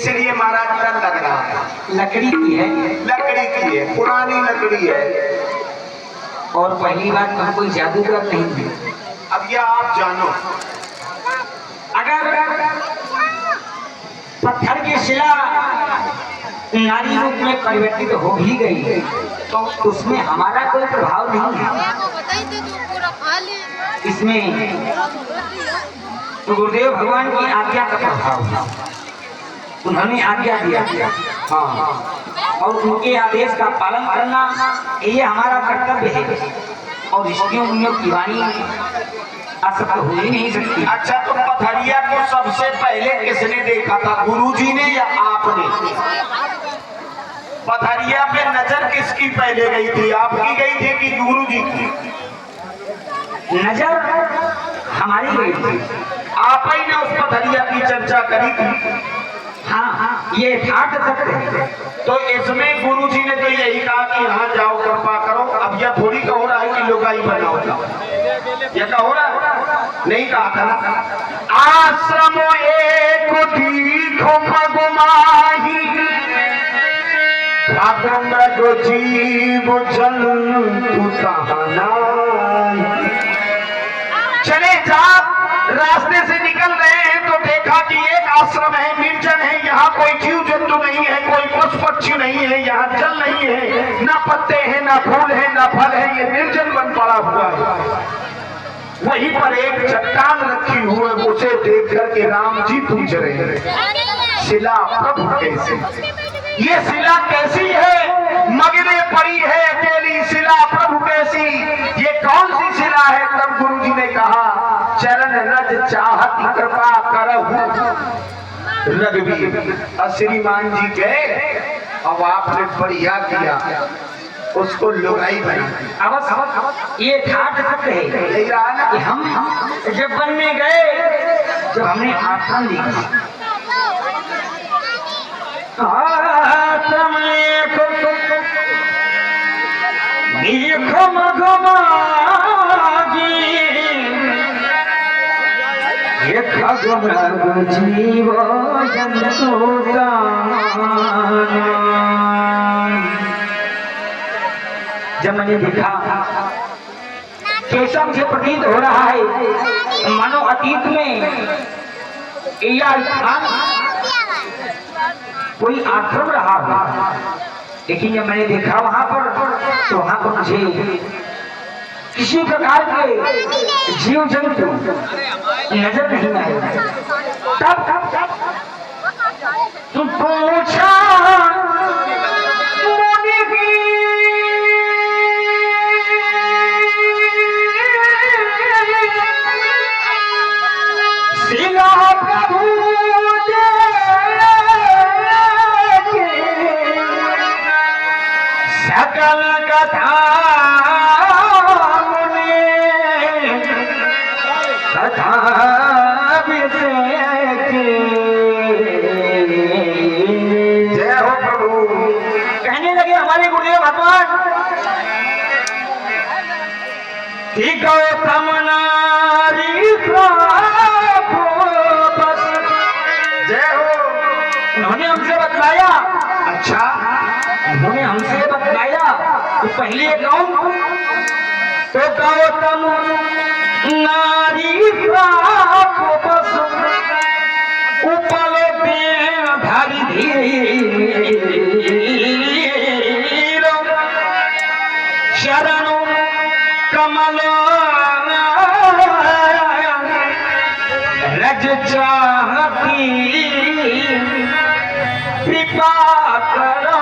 इसलिए महाराज डर लग रहा है। लकड़ी की है, लकड़ी की है, पुरानी लकड़ी है। और पहली बात तो कोई जादूगर नहीं है। अब यह आप जानो, अगर पत्थर की शिला नारी रूप में परिवर्तित हो भी गई तो उसमें हमारा कोई प्रभाव नहीं है। इसमें तो गुरुदेव भगवान की आज्ञा का प्रभाव है। उन्होंने आज्ञा दिया, हाँ, और उनके आदेश का पालन करना ये हमारा कर्तव्य है। और ऋषियों मुनियों की वाणी असफल हो ही नहीं सकती। अच्छा, तो पथरिया को सबसे पहले किसने देखा था, गुरुजी ने या आपने? पथरिया पे नजर किसकी पहले गई थी, आपकी गई थी कि गुरुजी की? नजर हमारी गई थी। आप ही ने उस पथरिया की चर्चा करी थी। हाँ, ये यथार्थ सत्य है। तो इसमें गुरुजी ने तो यही कहा कि यहाँ जाओ कृपा करो। अब यह थोड़ी का हो रहा है कि लुगाई बनाओ, यह का हो रहा है? नहीं कहा था। आश्रम एक दीखो भगुमाही, मृग जीव जंतु तहनाई। चले जा, रास्ते से निकल रहे हैं तो देखा कि एक आश्रम है, निर्जन है, यहाँ कोई जीव जंतु नहीं है, कोई पशु पक्षी नहीं है, यहाँ जल नहीं है, ना पत्ते हैं, ना फूल है, ना फल है, ये निर्जन बन पड़ा हुआ है। वहीं पर एक चट्टान रखी हुई है, उसे देख करके राम जी पूछ रहे हैं, शिला प्रभु कैसी? ये शिला कैसी है? मगने पड़ी है अकेली शिला प्रभु कैसी? ये कौन सी शिला है? तब गुरुजी ने कहा, चरण रज चाहत कृपा करहु रघुवीर। श्रीमान जी गए, अब आपने बढ़िया किया, उसको लुगाई बना। अब ये ठाठ सत्य है कि हम जब वन में गए, जब हमने आश्रम देखा, आश्रम देखो मगमागी, जीव जंतु जब मैंने देखा, कैसा मुझे प्रतीत हो रहा है मानो अतीत में यह स्थान कोई आश्रम रहा हो। लेकिन जब मैंने देखा वहां पर, तो वहां पर मुझे किसी प्रकार के जीव जंतु नजर नहीं आए। तब तुम पूछा सकल कथा कथा जय हो प्रभु। कहने लगे हमारे गुरुदेव भगवान, गौतम नारी जय हो। उन्होंने हमसे बतलाया, अच्छा उन्होंने हमसे बतलाया तो पहले कौन? तो गौतम नारी उपल धरी धीर शरण कमल रज चाहती कृपा करो।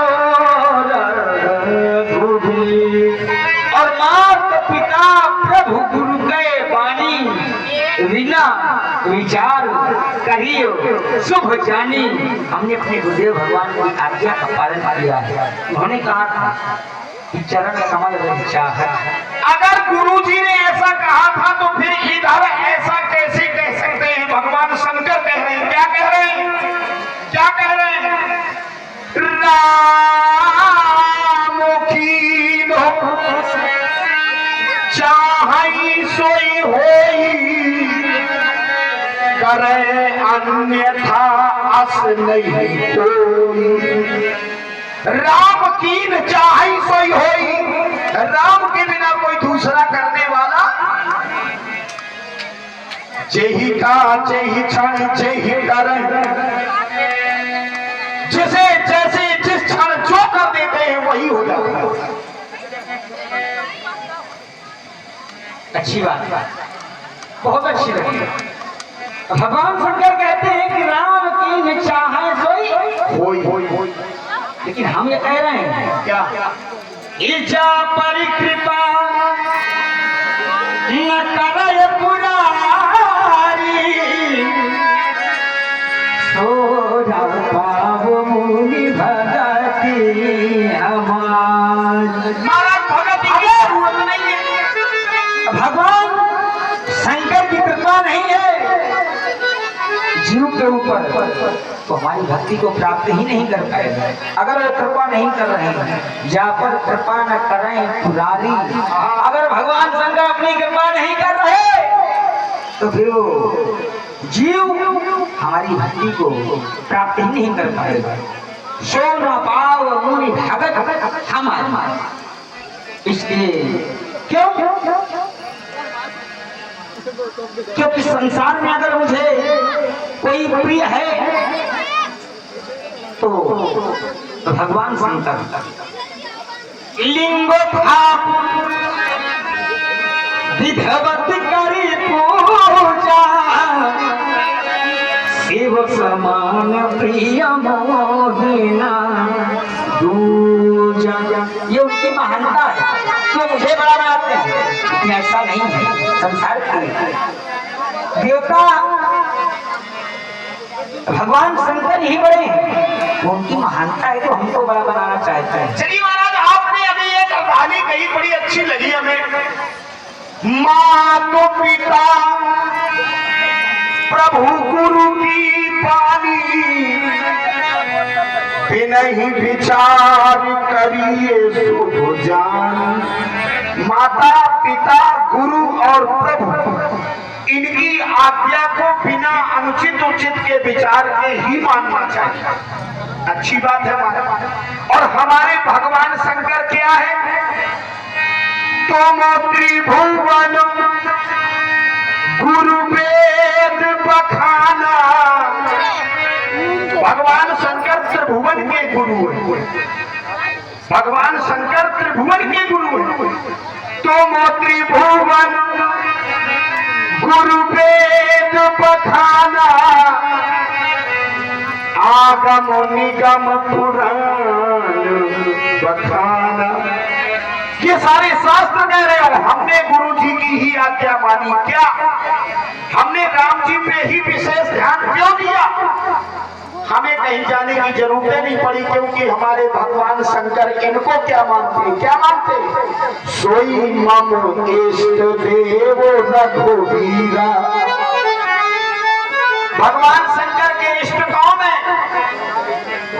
और माता पिता प्रभु गुरु के वाणी बिना विचार करियो शुभ जानी। हमने अपने गुरुदेव भगवान की आज्ञा का पालन किया है। उन्होंने कहा था कि चरण कमल रज चाहत। अगर गुरुजी ने ऐसा कहा था तो फिर इधर ऐसा कैसे कह सकते हैं? भगवान शंकर कह रहे हैं। क्या कह रहे हैं? क्या कह रहे हैं? राम की चाहई सोई होई करे अन्यथा अस नहीं कोई। राम कीन चाहि सोई होई, राम के बिना कोई दूसरा करने वाला। जेहि का जेहि क्षण जेहि कर, जिसे जैसे जिस क्षण जो कर देते हैं वही हो जाता है। अच्छी बात, बहुत अच्छी लगी। भगवान शंकर कहते हैं कि राम की चाहे सोई होई। लेकिन हम ये कह रहे हैं क्या? इजा परिकृपा न करे पुरारी, सोरा पाव मुनि भगति हमार। महाराज भगत की जरूरत नहीं है। भगवान शंकर की कृपा नहीं है जीव के ऊपर, तो हमारी भक्ति को प्राप्त ही नहीं कर पाएगा। अगर वो कृपा नहीं कर रहे हैं, जा पर कृपा न करें पुरारी, अगर भगवान शंकर अपनी कृपा नहीं कर रहे तो फिर वो जीव हमारी भक्ति को प्राप्त ही नहीं कर पाएगा। सो न पाव मुनि भगत हमार। इसलिए क्यों? क्योंकि संसार में अगर मुझे कोई प्रिय है तो भगवान शंकर। लिंगो थाप विधवत करी पूजा, शिव समान प्रिय मोहिना दूजा। ये उनकी महानता है। तो मुझे बड़ा बनाते हैं, लेकिन ऐसा नहीं है। संसार के देवता भगवान शंकर ही बड़े हैं, वो उनकी महानता है तो हमको बड़ा बनाना चाहते हैं। चलिए महाराज, आपने अभी एक कहानी कही बड़ी अच्छी लगी हमें। माँ तो पिता प्रभु गुरु की पानी, बिनहि विचार करिए शुभ जान। माता पिता गुरु और प्रभु, इनकी आज्ञा को बिना अनुचित उचित के विचार के ही मानना चाहिए। अच्छी बात है हमारे। और हमारे भगवान शंकर क्या है? तुम त्रिभुवन गुरु वेद बखाना। भगवान शंकर त्रिभुवन के गुरु है। भगवान शंकर त्रिभुवन के गुरु है। तुम त्रिभुवन गुरु वेद बखाना, आगम निगम पुराण बखाना। ये सारे शास्त्र कह रहे हो हमने गुरु जी की ही आज्ञा मानी। क्या हमने राम जी पे ही विशेष ध्यान क्यों दिया? हमें कहीं जाने की जरूरत नहीं पड़ी, क्योंकि हमारे भगवान शंकर इनको क्या मानते? क्या मानते? सोई मम इष्ट देव रघुवीरा। भगवान शंकर के इष्ट कौन है?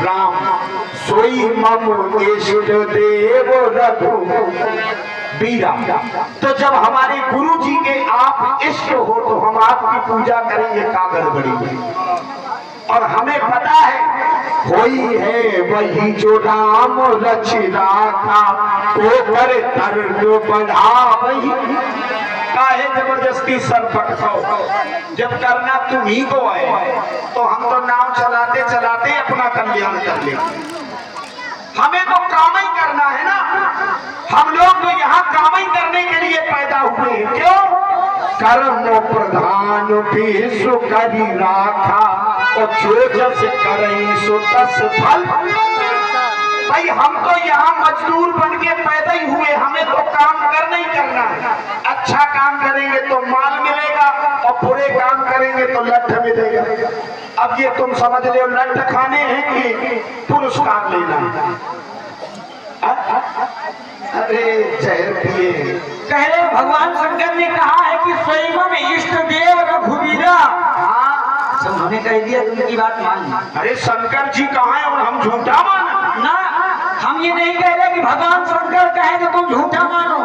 राम। सोई मम इष्ट देव रघुवीरा। तो जब हमारे गुरु जी के आप इष्ट हो तो हम आपकी पूजा करेंगे का गड़बड़ी? और हमें पता है कोई है वही जो राम रच राखा, तो कर दर्द बढ़ा वही। काहे जबरदस्ती सर पटकाओ? जब करना तुम ही को है तो हम तो नाव चलाते चलाते अपना कल्याण कर लेंगे। हमें तो काम ही करना है ना। हम लोग तो यहाँ काम ही करने के लिए पैदा हुए हैं। क्यों? कर्म प्रधान विश्व करी राखा, और जो जस करें सो तस फल। भाई हम तो यहाँ मजदूर बन के पैदा ही हुए, हमें तो काम करना ही करना है। अच्छा काम करेंगे तो माल मिलेगा, और बुरे काम करेंगे तो लठ मिलेगा। अब ये तुम समझ लो लठ खाने हैं कि पुरस्कार लेना है? अरे जहर पिए। कह रहे भगवान शंकर ने कहा है कि स्वयं इष्ट देव रघुवीरा। हाँ, उन्होंने कह दिया तुम की बात मान। अरे शंकर जी कहाँ है और हम झूठा माना? ना, हम ये नहीं कह रहे कि भगवान शंकर कहे तो तुम झूठा मानो।